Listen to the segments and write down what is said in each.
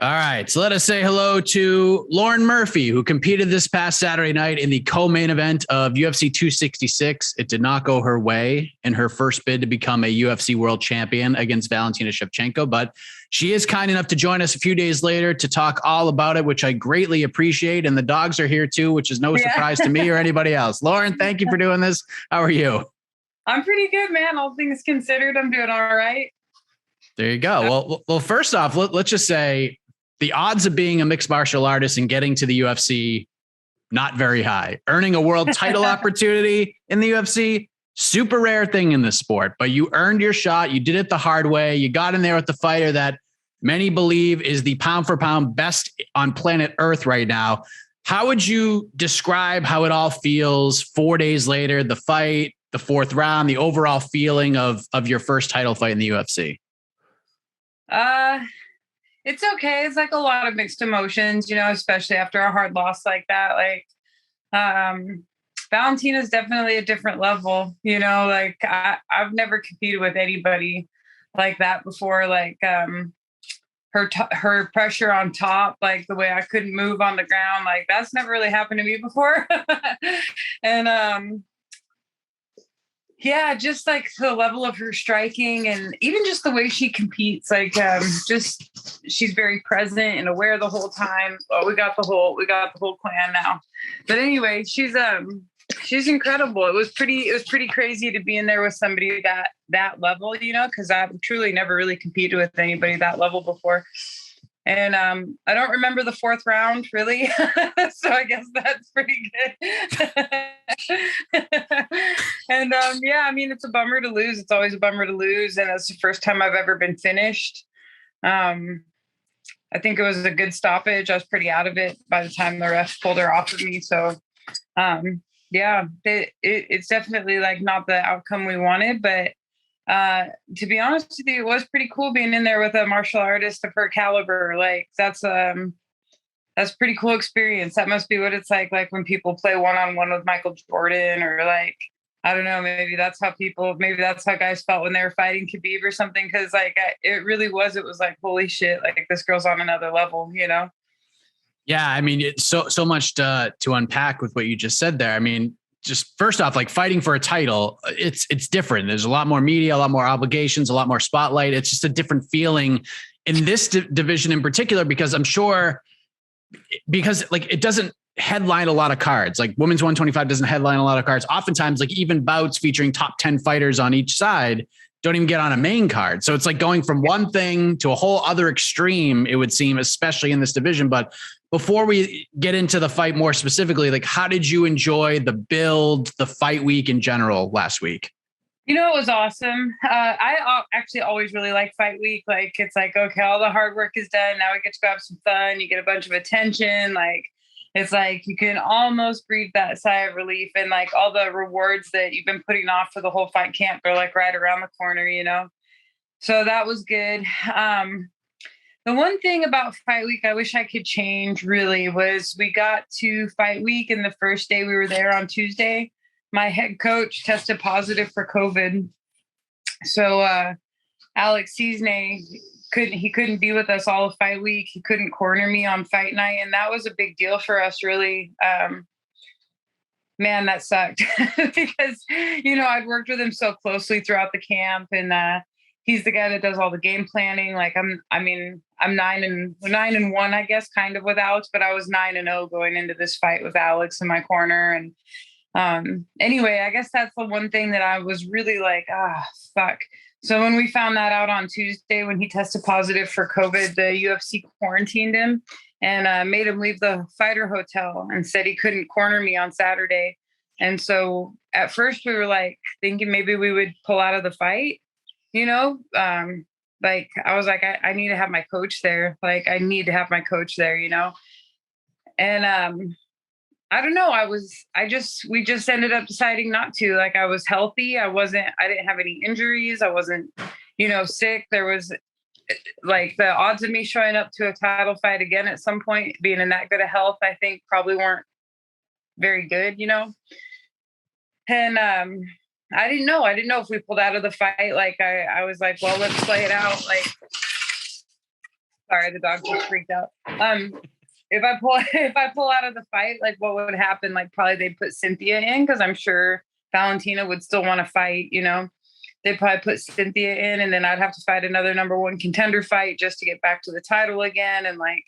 All right, so let us say hello to Lauren Murphy, who competed this past Saturday night in the co-main event of UFC 266. It did not go her way in her first bid to become a UFC world champion against Valentina Shevchenko, but she is kind enough to join us a few days later to talk all about it, which I greatly appreciate. And the dogs are here too, which is no surprise to me or anybody else. Lauren, thank you for doing this. How are you? I'm pretty good, man. All things considered, I'm doing all right. There you go. Well, first off, let's just say the odds of being a mixed martial artist and getting to the UFC, not very high. Earning a world title opportunity in the UFC, super rare thing in this sport, but you earned your shot. You did it the hard way. You got in there with the fighter that many believe is the pound for pound best on planet Earth right now. How would you describe how it all feels 4 days later, the fight, the fourth round, the overall feeling of your first title fight in the UFC? It's okay. It's like a lot of mixed emotions, especially after a hard loss like that. Valentina's definitely a different level, I've never competed with anybody like that before. Her pressure on top, like the way I couldn't move on the ground, like that's never really happened to me before. And, yeah, just like the level of her striking and even just the way she competes, she's very present and aware the whole time. Oh, we got the whole clan now. But anyway, she's incredible. It was pretty crazy to be in there with somebody that level, because I've truly never really competed with anybody that level before. And I don't remember the fourth round really. So I guess that's pretty good. And yeah, I mean, it's a bummer to lose. It's always a bummer to lose. And it's the first time I've ever been finished. I think it was a good stoppage. I was pretty out of it by the time the ref pulled her off of me. So yeah, it's definitely like not the outcome we wanted, but to be honest with you, it was pretty cool being in there with a martial artist of her caliber. Like that's pretty cool experience. That must be what it's like when people play one-on-one with Michael Jordan, or like, I don't know, maybe that's how guys felt when they were fighting Khabib or something. Cause it was like, holy shit, like this girl's on another level, Yeah. I mean, it's so much to unpack with what you just said there. I mean, just first off, like fighting for a title, it's different. There's a lot more media, a lot more obligations, a lot more spotlight. It's just a different feeling in this division in particular, because I'm sure, like it doesn't headline a lot of cards. Like women's 125 doesn't headline a lot of cards. Oftentimes, like even bouts featuring top 10 fighters on each side don't even get on a main card. So it's like going from one thing to a whole other extreme, it would seem, especially in this division. But before we get into the fight more specifically, like how did you enjoy the build, the fight week in general last week? It was awesome. I actually always really like fight week. Like it's like, okay, all the hard work is done. Now we get to go have some fun. You get a bunch of attention. Like it's like you can almost breathe that sigh of relief, and like all the rewards that you've been putting off for the whole fight camp are like right around the corner, So that was good. The one thing about fight week I wish I could change really was we got to fight week, and the first day we were there on Tuesday, my head coach tested positive for COVID. So Alex Cisne couldn't be with us all of fight week. He couldn't corner me on fight night. And that was a big deal for us, really. Man, that sucked because, I'd worked with him so closely throughout the camp, and he's the guy that does all the game planning. Like I'm 9-1, I guess, kind of with Alex, but I was 9-0 going into this fight with Alex in my corner. And anyway, I guess that's the one thing that I was really like, fuck. So when we found that out on Tuesday, when he tested positive for COVID, the UFC quarantined him and made him leave the fighter hotel and said he couldn't corner me on Saturday. And so at first we were like thinking maybe we would pull out of the fight, like I was like, I need to have my coach there. Like I need to have my coach there, And I don't know. We just ended up deciding not to. Like I was healthy. I didn't have any injuries. I wasn't, sick. There was like the odds of me showing up to a title fight again at some point, being in that good of health, I think probably weren't very good, And I didn't know if we pulled out of the fight. Like I was like, well, let's play it out. Sorry, the dog just freaked out. If I pull out of the fight, like what would happen? Like probably they'd put Cynthia in because I'm sure Valentina would still want to fight, you know. They'd probably put Cynthia in, and then I'd have to fight another number one contender fight just to get back to the title again. And like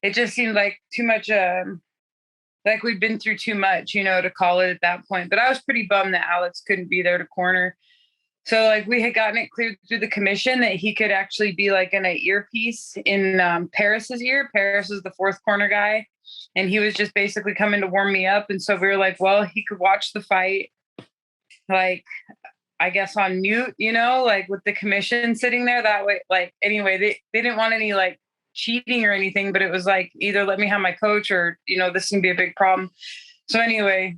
it just seemed like too much like we'd been through too much, you know, to call it at that point. But I was pretty bummed that Alex couldn't be there to corner. So like we had gotten it cleared through the commission that he could actually be like in an earpiece in Paris's ear. Paris is the fourth corner guy. And he was just basically coming to warm me up. And so we were like, well, he could watch the fight, like, I guess on mute, you know, like with the commission sitting there that way. Like, anyway, they didn't want any like cheating or anything, but it was like, either let me have my coach or, you know, this can be a big problem. So anyway,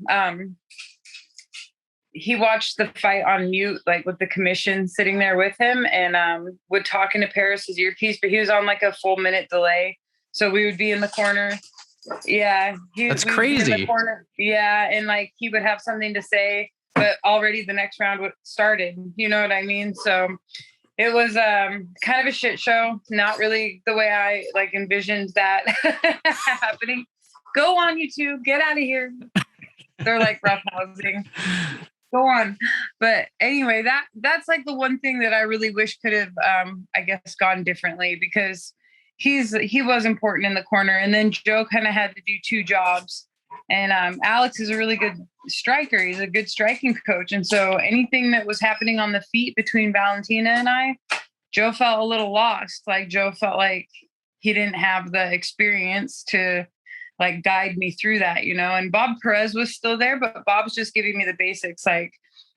he watched the fight on mute, like with the commission sitting there with him, and would talk into Paris's earpiece, but he was on like a full minute delay. So we would be in the corner. Yeah. That's crazy. Yeah. And like, he would have something to say, but already the next round would started, you know what I mean? So it was kind of a shit show. Not really the way I like envisioned that happening. Go on, you two, get out of here. They're like roughhousing. Go on. But anyway, that's like the one thing that I really wish could have, I guess, gone differently, because he was important in the corner. And then Joe kind of had to do two jobs. And Alex is a really good striker. He's a good striking coach. And so anything that was happening on the feet between Valentina and I, Joe felt a little lost. Like Joe felt like he didn't have the experience to like guide me through that, you know. And Bob Perez was still there, but Bob's just giving me the basics, like,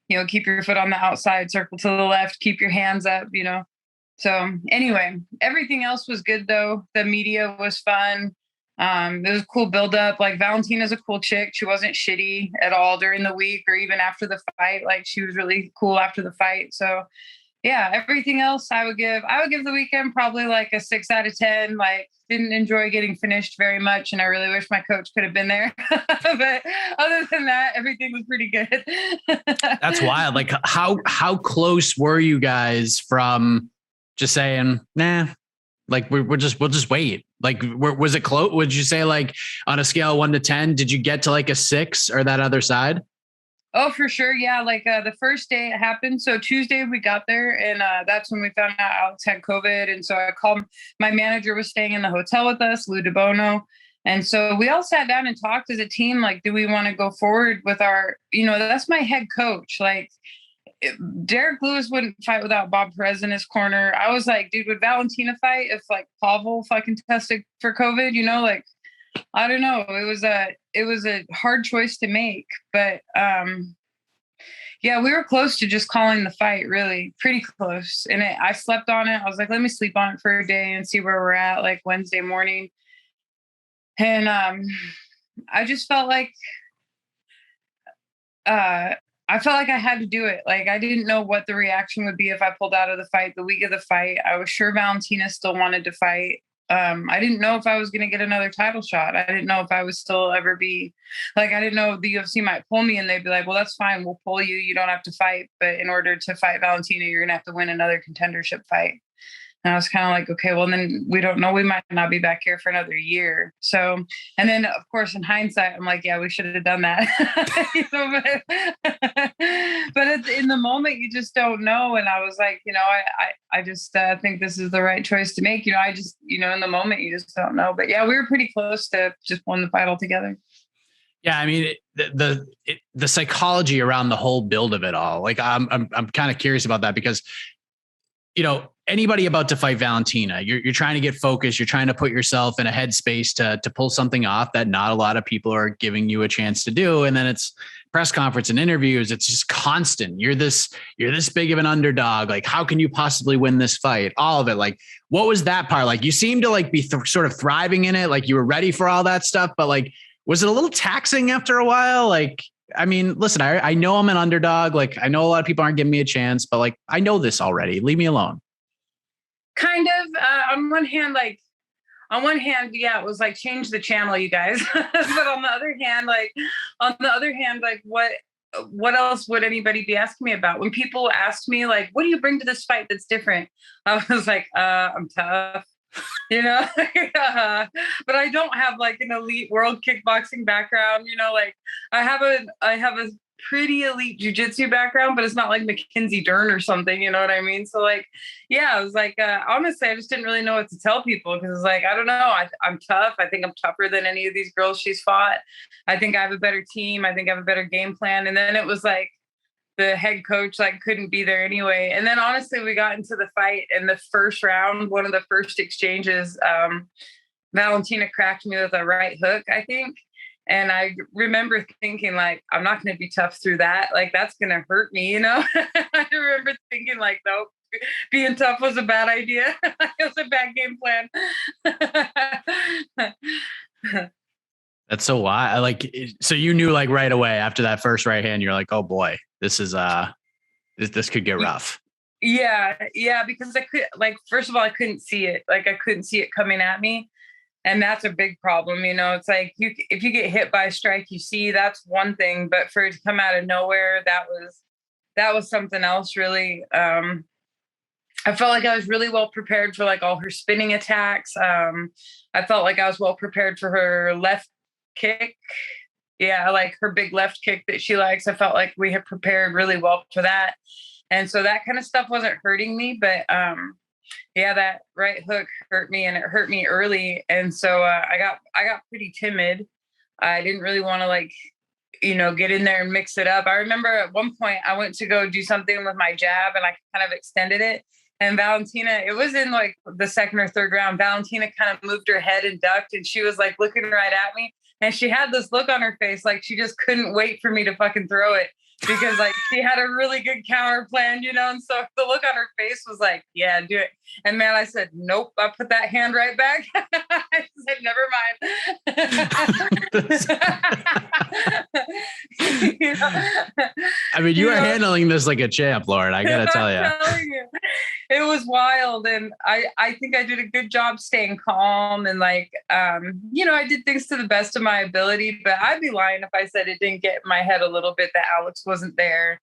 you know, keep your foot on the outside, circle to the left, keep your hands up, you know. So anyway, everything else was good though. The media was fun. It was a cool buildup. Like Valentina's a cool chick. She wasn't shitty at all during the week or even after the fight. Like she was really cool after the fight. So yeah, everything else I would give the weekend probably like a 6 out of 10. Like didn't enjoy getting finished very much. And I really wish my coach could have been there. But other than that, everything was pretty good. That's wild. Like how close were you guys from just saying, nah, like we'll just wait. Like, was it close? Would you say like on a scale of 1 to 10, did you get to like a 6 or that other side? Oh, for sure. Yeah. Like the first day it happened. So Tuesday we got there, and that's when we found out Alex had COVID. And so I called, my manager was staying in the hotel with us, Lou DeBono. And so we all sat down and talked as a team, like, do we want to go forward with our, you know, that's my head coach. Like Derek Lewis wouldn't fight without Bob Perez in his corner. I was like, dude, would Valentina fight if like Pavel fucking tested for COVID, you know, like, I don't know. It was a hard choice to make, but yeah, we were close to just calling the fight, really pretty close. And I slept on it. I was like, let me sleep on it for a day and see where we're at, like Wednesday morning. And I just felt like I had to do it. Like I didn't know what the reaction would be if I pulled out of the fight the week of the fight. I was sure Valentina still wanted to fight. I didn't know if I was going to get another title shot. I didn't know if I would still ever be like, I didn't know if the UFC might pull me and they'd be like, well, that's fine. We'll pull you. You don't have to fight. But in order to fight Valentina, you're going to have to win another contendership fight. And I was kind of like, okay, well, then we don't know. We might not be back here for another year. So, and then of course, in hindsight, I'm like, yeah, we should have done that. You know, but in the moment, you just don't know. And I was like, you know, I just think this is the right choice to make. You know, I just, you know, in the moment, you just don't know. But yeah, we were pretty close to just won the fight altogether. Yeah, I mean the psychology around the whole build of it all. Like I'm kind of curious about that because, you know, anybody about to fight Valentina, you're trying to get focused. You're trying to put yourself in a headspace to pull something off that not a lot of people are giving you a chance to do. And then it's press conference and interviews. It's just constant. You're this big of an underdog. Like, how can you possibly win this fight? All of it. Like, what was that part? Like, you seem to like be sort of thriving in it. Like you were ready for all that stuff, but like, was it a little taxing after a while? Like, I mean, listen, I know I'm an underdog. Like, I know a lot of people aren't giving me a chance, but like, I know this already. Leave me alone. Kind of. On one hand, yeah, it was like, change the channel, you guys. But on the other hand, like what else would anybody be asking me about? When people asked me, like, what do you bring to this fight that's different? I was like, I'm tough. you know. But I don't have like an elite world kickboxing background, you know, like I have a pretty elite jujitsu background, but it's not like Mackenzie Dern or something, you know what I mean? So like, yeah, I was like, honestly, I just didn't really know what to tell people because it's like, I don't know, I'm tough. I think I'm tougher than any of these girls she's fought. I think I have a better team. I think I have a better game plan. And then it was like, the head coach like couldn't be there anyway. And then honestly, we got into the fight in the first round, one of the first exchanges. Valentina cracked me with a right hook, I think. And I remember thinking like, I'm not going to be tough through that. Like, that's going to hurt me, you know? I remember thinking like, nope, being tough was a bad idea. It was a bad game plan. That's so wild. Like, so you knew like right away after that first right hand, you're like, oh boy, this is this could get rough. Yeah, because I could like, first of all, I couldn't see it. Like I couldn't see it coming at me. And that's a big problem, you know. It's like if you get hit by a strike, you see, that's one thing, but for it to come out of nowhere, that was something else really. I felt like I was really well prepared for like all her spinning attacks. I felt like I was well prepared for her left kick. Yeah, like her big left kick that she likes. I felt like we had prepared really well for that. And so that kind of stuff wasn't hurting me, but yeah, that right hook hurt me and it hurt me early. And so I got pretty timid. I didn't really want to like, you know, get in there and mix it up. I remember at one point I went to go do something with my jab and I kind of extended it. And Valentina, it was in like the second or third round, Valentina kind of moved her head and ducked and she was like looking right at me. And she had this look on her face like she just couldn't wait for me to fucking throw it because like she had a really good counter plan, you know? And so the look on her face was like, yeah, do it. And man, I said, nope, I put that hand right back. I said, never mind. You know? I mean, you are handling this like a champ, Lauren. I gotta tell you. It was wild. And I think I did a good job staying calm and like, you know, I did things to the best of my ability, but I'd be lying if I said it didn't get in my head a little bit that Alex wasn't there.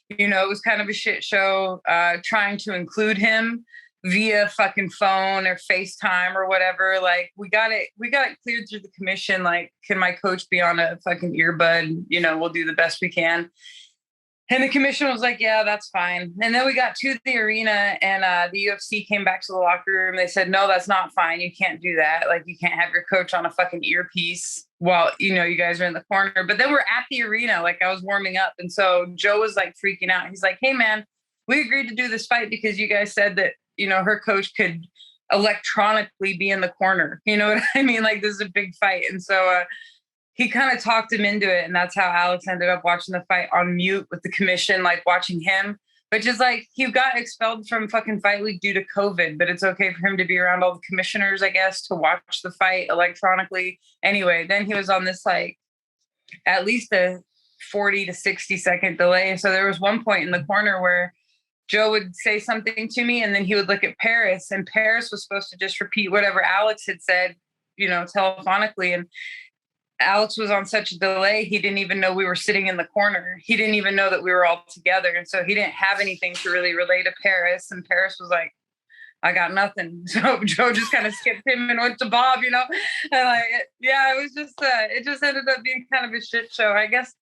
You know, it was kind of a shit show, trying to include him via fucking phone or FaceTime or whatever. Like we got it cleared through the commission. Like, can my coach be on a fucking earbud? You know, we'll do the best we can. And the commission was like, yeah, that's fine. And then we got to the arena and the UFC came back to the locker room. They said, no, that's not fine. You can't do that. Like, you can't have your coach on a fucking earpiece while, you know, you guys are in the corner. But then we're at the arena, like I was warming up. And so Joe was like freaking out. He's like, hey, man, we agreed to do this fight because you guys said that, you know, her coach could electronically be in the corner. You know what I mean? Like, this is a big fight. And so, he kind of talked him into it. And that's how Alex ended up watching the fight on mute with the commission, like watching him, which is like, he got expelled from fucking Fight Week due to COVID, but it's okay for him to be around all the commissioners, I guess, to watch the fight electronically. Anyway, then he was on this, like, at least a 40 to 60 second delay. So there was one point in the corner where Joe would say something to me and then he would look at Paris and Paris was supposed to just repeat whatever Alex had said, you know, telephonically. And Alex was on such a delay, he didn't even know we were sitting in the corner. He didn't even know that we were all together. And so he didn't have anything to really relay to Paris. And Paris was like, I got nothing. So Joe just kind of skipped him and went to Bob, you know? And like, yeah, it was just, it just ended up being kind of a shit show. I guess,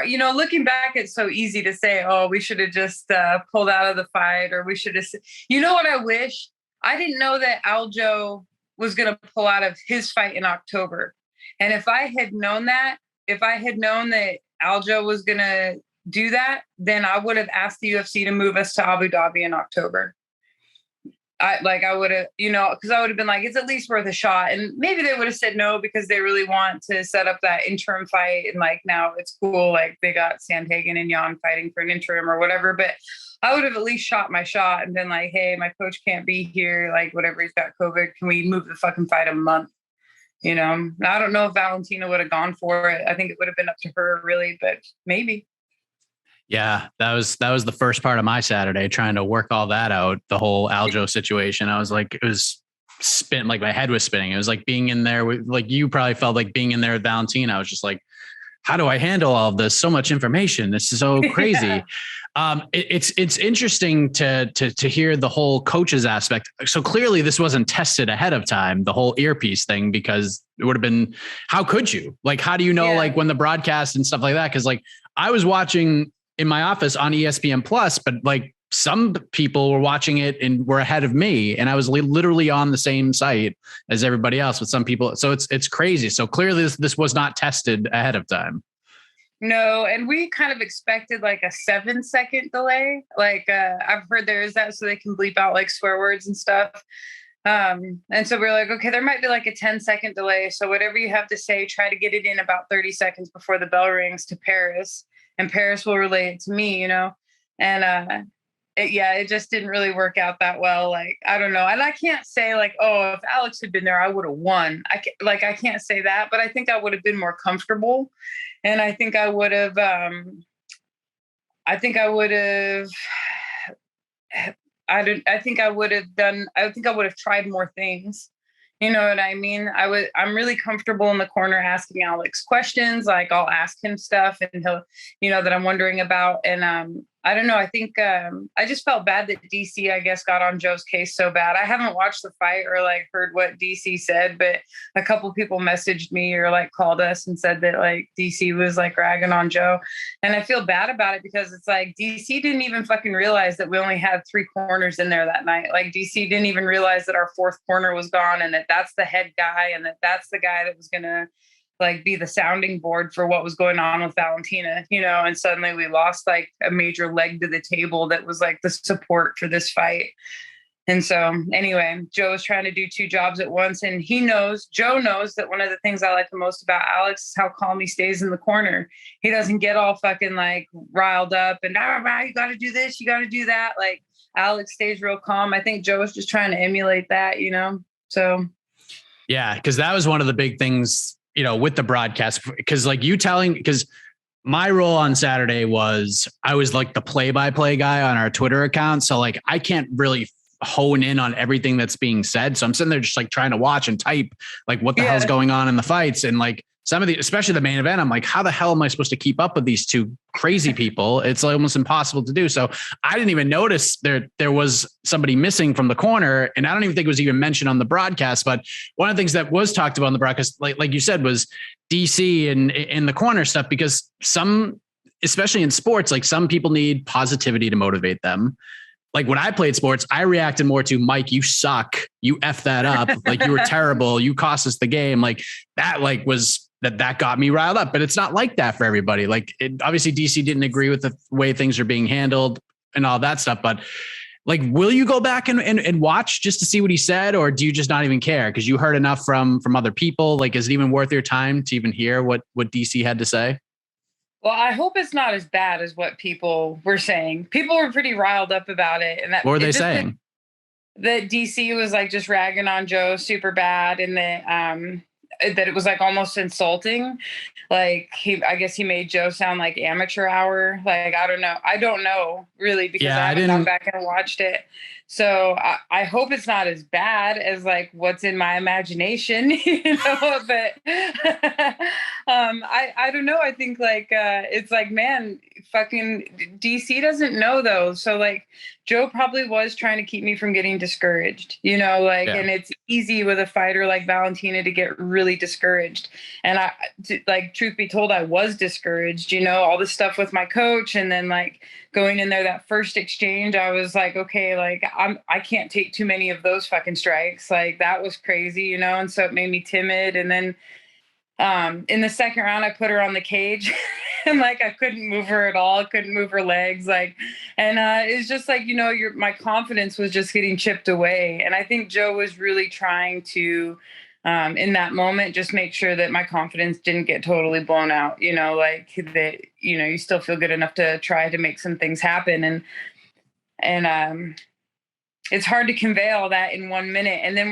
you know, looking back, it's so easy to say, oh, we should have just pulled out of the fight or we should have, you know what I wish? I didn't know that Aljo was going to pull out of his fight in October. And if I had known that Aljo was going to do that, then I would have asked the UFC to move us to Abu Dhabi in October. I would have, you know, because I would have been like, it's at least worth a shot. And maybe they would have said no because they really want to set up that interim fight. And like, now it's cool. Like they got Sandhagen and Jan fighting for an interim or whatever. But I would have at least shot my shot and been like, hey, my coach can't be here. Like whatever, he's got COVID. Can we move the fucking fight a month? You know, I don't know if Valentina would have gone for it. I think it would have been up to her really, but maybe. Yeah, that was the first part of my Saturday, trying to work all that out, the whole Aljo situation. I was like, it was like my head was spinning. It was like being in there with, like, you probably felt like being in there with Valentina. I was just like, how do I handle all of this? So much information. This is so crazy. It's interesting to hear the whole coaches aspect. So clearly this wasn't tested ahead of time, the whole earpiece thing, because it would have been, how could you, like, how do you know, like when the broadcast and stuff like that? Cause like I was watching in my office on ESPN Plus, but like some people were watching it and were ahead of me, and I was literally on the same site as everybody else with some people. So it's crazy. So clearly this was not tested ahead of time. No, and we kind of expected like a 7-second delay. Like I've heard there is that so they can bleep out like swear words and stuff. And so we're like, okay, there might be like a 10-second delay. So whatever you have to say, try to get it in about 30 seconds before the bell rings to Paris, and Paris will relay it to me, you know? And it just didn't really work out that well. Like, I don't know. And I can't say like, oh, if Alex had been there, I would have won. I can't say that, but I think I would have been more comfortable. And I think I would have, I think I would have tried more things. You know what I mean? I'm really comfortable in the corner asking Alex questions. Like I'll ask him stuff and he'll, you know, that I'm wondering about. And I don't know. I think I just felt bad that DC, I guess, got on Joe's case so bad. I haven't watched the fight or like heard what DC said, but a couple people messaged me or like called us and said that like DC was like ragging on Joe. And I feel bad about it because it's like DC didn't even fucking realize that we only had 3 corners in there that night. Like DC didn't even realize that our 4th corner was gone and that that's the head guy and that that's the guy that was going to like be the sounding board for what was going on with Valentina, you know, and suddenly we lost like a major leg to the table that was like the support for this fight. And so anyway, Joe was trying to do 2 jobs at once, and Joe knows that one of the things I like the most about Alex is how calm he stays in the corner. He doesn't get all fucking like riled up and you got to do this, you got to do that. Like Alex stays real calm. I think Joe was just trying to emulate that, you know? So. Yeah. Cause that was one of the big things, you know, with the broadcast, because like because my role on Saturday was I was like the play-by-play guy on our Twitter account. So like, I can't really hone in on everything that's being said. So I'm sitting there just like trying to watch and type like what the hell's going on in the fights. And like some of especially the main event, I'm like, how the hell am I supposed to keep up with these 2 crazy people? It's almost impossible to do. So I didn't even notice there was somebody missing from the corner. And I don't even think it was even mentioned on the broadcast. But one of the things that was talked about on the broadcast, like you said, was DC and in the corner stuff, because especially in sports, like some people need positivity to motivate them. Like when I played sports, I reacted more to Mike, you suck, you F that up. Like you were terrible. You cost us the game. Like that, like that got me riled up, but it's not like that for everybody. Like obviously DC didn't agree with the way things are being handled and all that stuff, but like, will you go back and watch just to see what he said? Or do you just not even care? Cause you heard enough from other people. Like, is it even worth your time to even hear what DC had to say? Well, I hope it's not as bad as what people were saying. People were pretty riled up about it. And what were they saying? That DC was like just ragging on Joe super bad, and that it was like almost insulting. Like I guess he made Joe sound like amateur hour. Like, I don't know really, because I haven't gone back and watched it. So I hope it's not as bad as like what's in my imagination, you know, but I don't know. I think like, it's like, man, fucking DC doesn't know though. So like Joe probably was trying to keep me from getting discouraged, you know, like, and it's easy with a fighter like Valentina to get really discouraged. And like, truth be told, I was discouraged, you know, all this stuff with my coach. And then like going in there, that first exchange, I was like, okay, like I can't take too many of those fucking strikes. Like that was crazy, you know? And so it made me timid. And then in the second round, I put her on the cage and like, I couldn't move her at all. I couldn't move her legs. Like, and it's just like, you know, my confidence was just getting chipped away. And I think Joe was really trying to, in that moment, just make sure that my confidence didn't get totally blown out, you know, like that, you know, you still feel good enough to try to make some things happen. And it's hard to convey all that in 1 minute. And then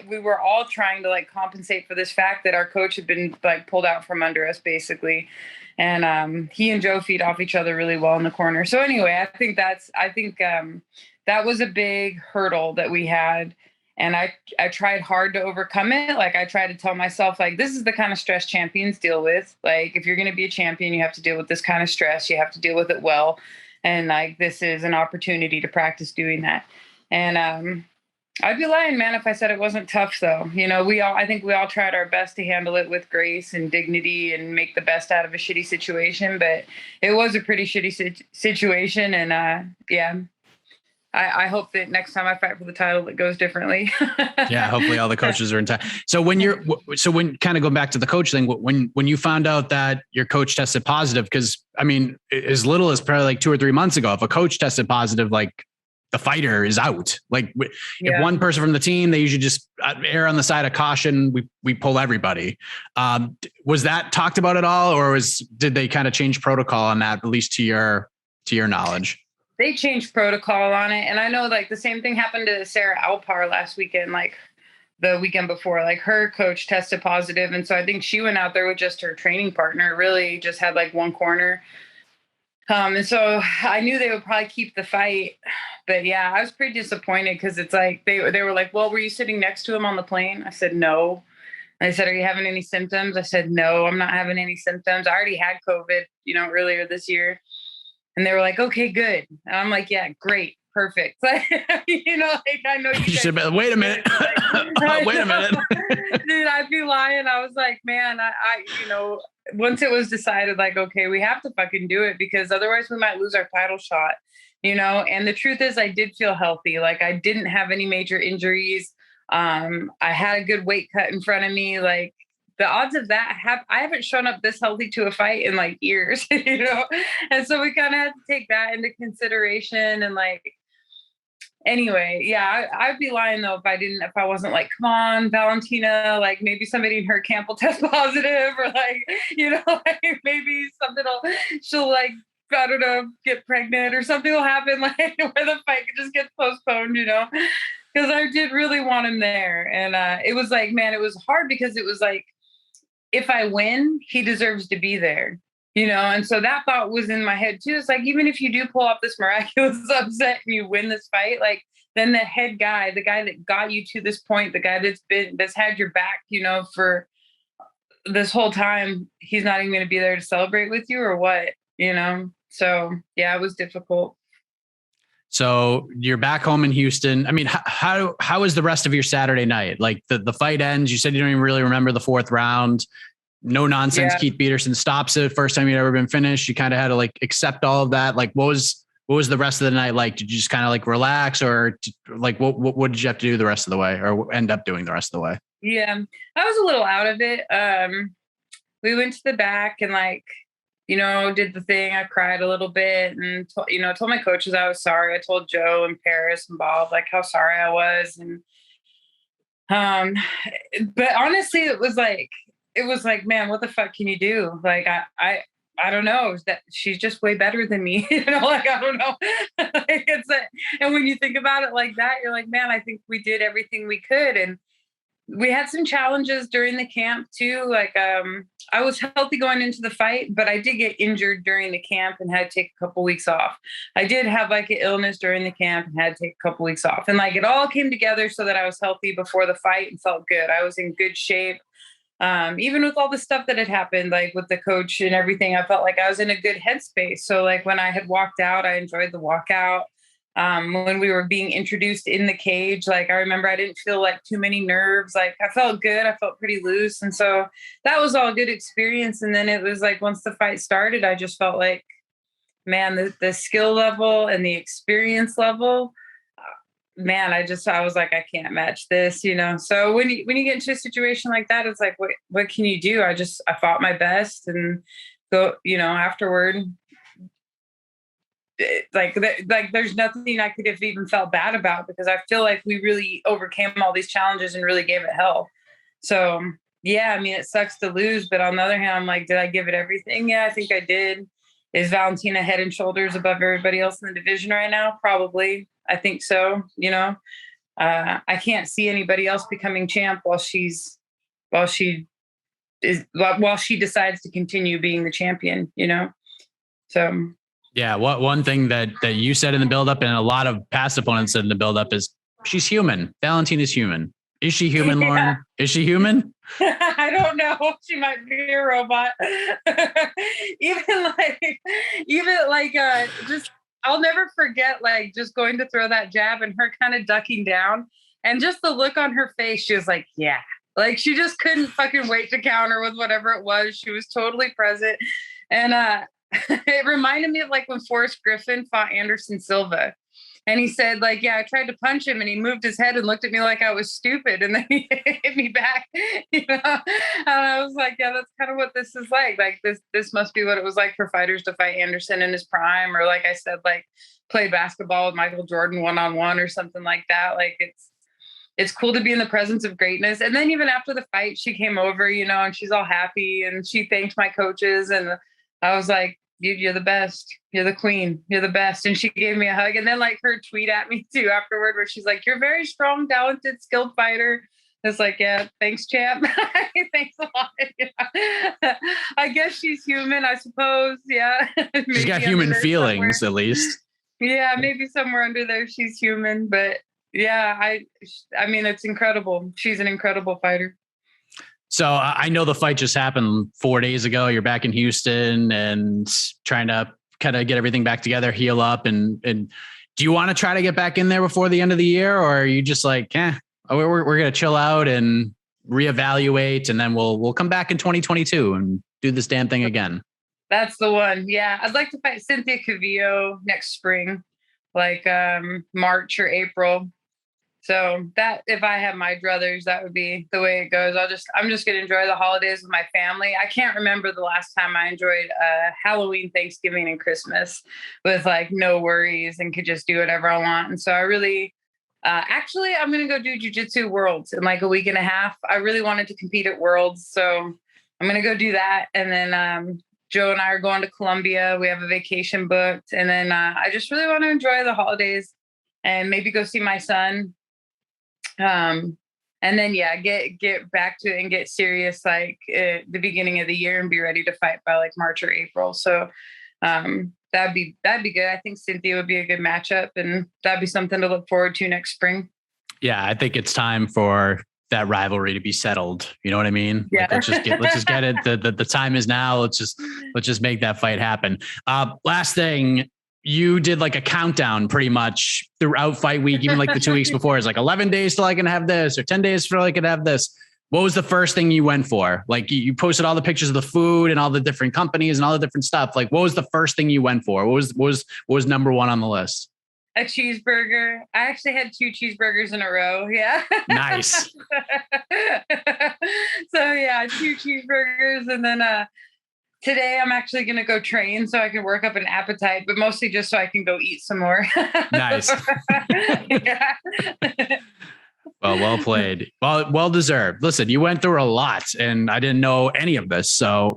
we were all trying to like compensate for this fact that our coach had been like pulled out from under us basically. And he and Joe feed off each other really well in the corner. So anyway, I think that was a big hurdle that we had. And I tried hard to overcome it. Like I tried to tell myself, like, this is the kind of stress champions deal with. Like, if you're going to be a champion, you have to deal with this kind of stress. You have to deal with it well. And like, this is an opportunity to practice doing that. And I'd be lying, man, if I said it wasn't tough though. I think we all tried our best to handle it with grace and dignity and make the best out of a shitty situation. But it was a pretty shitty situation. And yeah. I hope that next time I fight for the title, it goes differently. Yeah, hopefully all the coaches are in time. So when kind of going back to the coach thing, when you found out that your coach tested positive, because I mean, as little as probably like 2 or 3 months ago, if a coach tested positive, like the fighter is out. Like if one person from the team, they usually just err on the side of caution. We pull everybody. Was that talked about at all, or did they kind of change protocol on that, at least to your knowledge? They changed protocol on it. And I know like the same thing happened to Sarah Alpar last weekend, like the weekend before, like her coach tested positive. And so I think she went out there with just her training partner, really just had like one corner. And so I knew they would probably keep the fight. But yeah, I was pretty disappointed because it's like they were like, well, were you sitting next to him on the plane? I said, no. And they said, are you having any symptoms? I said, no, I'm not having any symptoms. I already had COVID, earlier this year. And they were like, okay, good. And I'm like, yeah, great. Perfect. Like, I know you said, wait a minute. Wait a minute. Dude, I'd be lying. I was like, man, I once it was decided, like, okay, we have to fucking do it because otherwise we might lose our title shot, and the truth is I did feel healthy. Like I didn't have any major injuries. I had a good weight cut in front of me. Like, the odds of that I haven't shown up this healthy to a fight in like years, And so we kind of had to take that into consideration. And like, anyway, yeah, I'd be lying though if I wasn't like, come on, Valentina, like maybe somebody in her camp will test positive or like, like maybe she'll like, I don't know, get pregnant or something will happen like where the fight could just get postponed, because I did really want him there. And it was like, man, it was hard because it was like, if I win, he deserves to be there, And so that thought was in my head too. It's like, even if you do pull off this miraculous upset and you win this fight, like then the head guy, the guy that got you to this point, the guy that's had your back, for this whole time, he's not even going to be there to celebrate with you or what, So yeah, it was difficult. So you're back home in Houston. I mean, how was the rest of your Saturday night? Like the fight ends, you said you don't even really remember the 4th round. No nonsense. Yeah. Keith Peterson stops it. First time you'd ever been finished. You kind of had to like accept all of that. Like what was the rest of the night like? Did you just kind of like relax or like what did you have to do the rest of the way or end up doing the rest of the way? Yeah, I was a little out of it. We went to the back and like, did the thing. I cried a little bit and, told my coaches I was sorry. I told Joe and Paris and Bob, like how sorry I was. And, but honestly, it was like, man, what the fuck can you do? Like, I don't know, that she's just way better than me. Like, I don't know. And when you think about it like that, you're like, man, I think we did everything we could. And we had some challenges during the camp too. Like, I was healthy going into the fight, but I did get injured during the camp and had to take a couple weeks off. I did have like an illness during the camp and had to take a couple weeks off. And like, it all came together so that I was healthy before the fight and felt good. I was in good shape. Even with all the stuff that had happened, like with the coach and everything, I felt like I was in a good headspace. So like when I had walked out, I enjoyed the walkout. When we were being introduced in the cage, like I remember I didn't feel like too many nerves. Like I felt good. I felt pretty loose. And so that was all a good experience. And then it was like, once the fight started, I just felt like, man, the skill level and the experience level, man, I was like, I can't match this, So when you get into a situation like that, it's like, what can you do? I fought my best and go, afterward, like there's nothing I could have even felt bad about because I feel like we really overcame all these challenges and really gave it hell. So yeah, I mean, it sucks to lose, but on the other hand, I'm like, did I give it everything? Yeah, I think I did. Is Valentina head and shoulders above everybody else in the division right now? Probably. I think so. I can't see anybody else becoming champ while she decides to continue being the champion, So. Yeah. One thing that you said in the buildup and a lot of past opponents said in the buildup is she's human. Valentina's human. Is she human, Yeah. Lauren? Is she human? I don't know. She might be a robot. even like just I'll never forget like just going to throw that jab and her kind of ducking down and just the look on her face. She was like, yeah. Like she just couldn't fucking wait to counter with whatever it was. She was totally present. And it reminded me of like when Forrest Griffin fought Anderson Silva. And he said, like, yeah, I tried to punch him and he moved his head and looked at me like I was stupid. And then he hit me back, you know? And I was like, yeah, that's kind of what this is like. Like this must be what it was like for fighters to fight Anderson in his prime. Or like I said, like play basketball with Michael Jordan one-on-one or something like that. Like it's cool to be in the presence of greatness. And then even after the fight, she came over, you know, and she's all happy and she thanked my coaches. And I was like, dude, you're the best. You're the queen. You're the best. And she gave me a hug. And then like her tweet at me too afterward, where she's like, you're a very strong, talented, skilled fighter. It's like, yeah, thanks, champ. Thanks a lot. Yeah. I guess she's human, I suppose. Yeah. She's got human feelings, somewhere. At least. Yeah, maybe somewhere under there she's human. But yeah, I mean, it's incredible. She's an incredible fighter. So I know the fight just happened 4 days ago. You're back in Houston and trying to kind of get everything back together, heal up. And do you want to try to get back in there before the end of the year? Or are you just like, we're going to chill out and reevaluate and then we'll come back in 2022 and do this damn thing again? That's the one. Yeah. I'd like to fight Cynthia Cavillo next spring, like March or April. So that if I have my druthers, that would be the way it goes. I'm just going to enjoy the holidays with my family. I can't remember the last time I enjoyed Halloween, Thanksgiving, and Christmas with like no worries and could just do whatever I want. And so I really, actually, I'm going to go do Jiu-Jitsu Worlds in like a week and a half. I really wanted to compete at Worlds. So I'm going to go do that. And then Joe and I are going to Colombia. We have a vacation booked. And then I just really want to enjoy the holidays and maybe go see my son. And then, yeah, get back to it and get serious like at the beginning of the year and be ready to fight by like March or April. So that'd be good. I think Cynthia would be a good matchup and that'd be something to look forward to next spring. Yeah, I think it's time for that rivalry to be settled. You know what I mean? Yeah. Like, let's just get it. The time is now. Let's just make that fight happen. Last thing. You did like a countdown pretty much throughout fight week, even like the 2 weeks before. It's like 11 days till I can have this or 10 days till I can have this. What was the first thing you went for? Like you posted all the pictures of the food and all the different companies and all the different stuff. Like what was the first thing you went for? What was number one on the list? A cheeseburger. I actually had 2 cheeseburgers in a row. Yeah. Nice. So yeah, 2 cheeseburgers. And then, today I'm actually going to go train so I can work up an appetite, but mostly just so I can go eat some more. Nice. Well played. Well deserved. Listen, you went through a lot and I didn't know any of this. So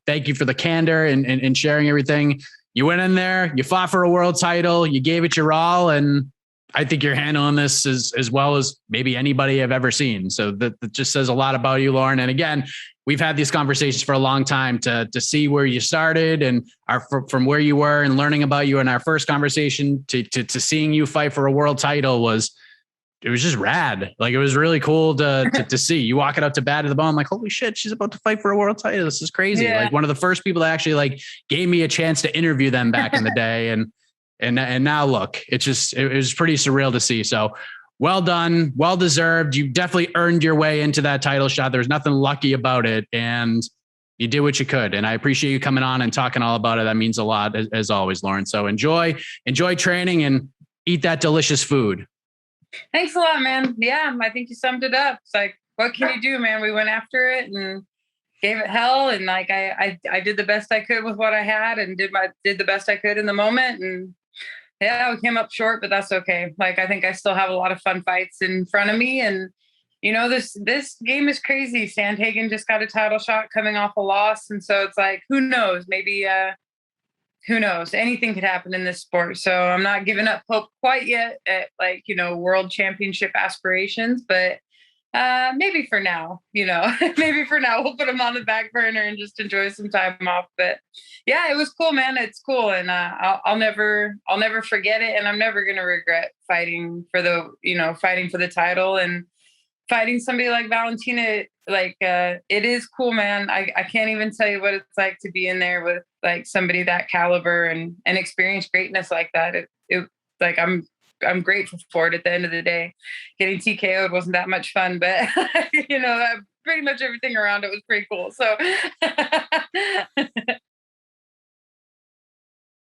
thank you for the candor and sharing everything. You went in there, you fought for a world title, you gave it your all. And I think you're handling this as well as maybe anybody I've ever seen. So that just says a lot about you, Lauren. And again, we've had these conversations for a long time to see where you started and from where you were and learning about you in our first conversation to seeing you fight for a world title was just rad. Like it was really cool to see you walking up to bat at the ball. I'm like, holy shit, she's about to fight for a world title. This is crazy. Yeah. Like one of the first people that actually like gave me a chance to interview them back in the day. And now look, it was pretty surreal to see. So well done. Well deserved. You definitely earned your way into that title shot. There was nothing lucky about it. And you did what you could. And I appreciate you coming on and talking all about it. That means a lot as always, Lauren. So enjoy training and eat that delicious food. Thanks a lot, man. Yeah. I think you summed it up. It's like, what can you do, man? We went after it and gave it hell. And like, I did the best I could with what I had and did the best I could in the moment. And yeah, we came up short, but that's okay. Like, I think I still have a lot of fun fights in front of me. And, you know, this game is crazy. Sandhagen just got a title shot coming off a loss. And so it's like, who knows? Maybe, who knows? Anything could happen in this sport. So I'm not giving up hope quite yet at like, you know, world championship aspirations, but Maybe for now, maybe for now we'll put them on the back burner and just enjoy some time off. But yeah, it was cool, man. It's cool, and I'll never forget it, and I'm never gonna regret fighting for the title and fighting somebody like Valentina. Like, it is cool, man. I can't even tell you what it's like to be in there with like somebody that caliber and experience greatness like that. It like I'm grateful for it at the end of the day. Getting TKO'd wasn't that much fun, but pretty much everything around it was pretty cool. So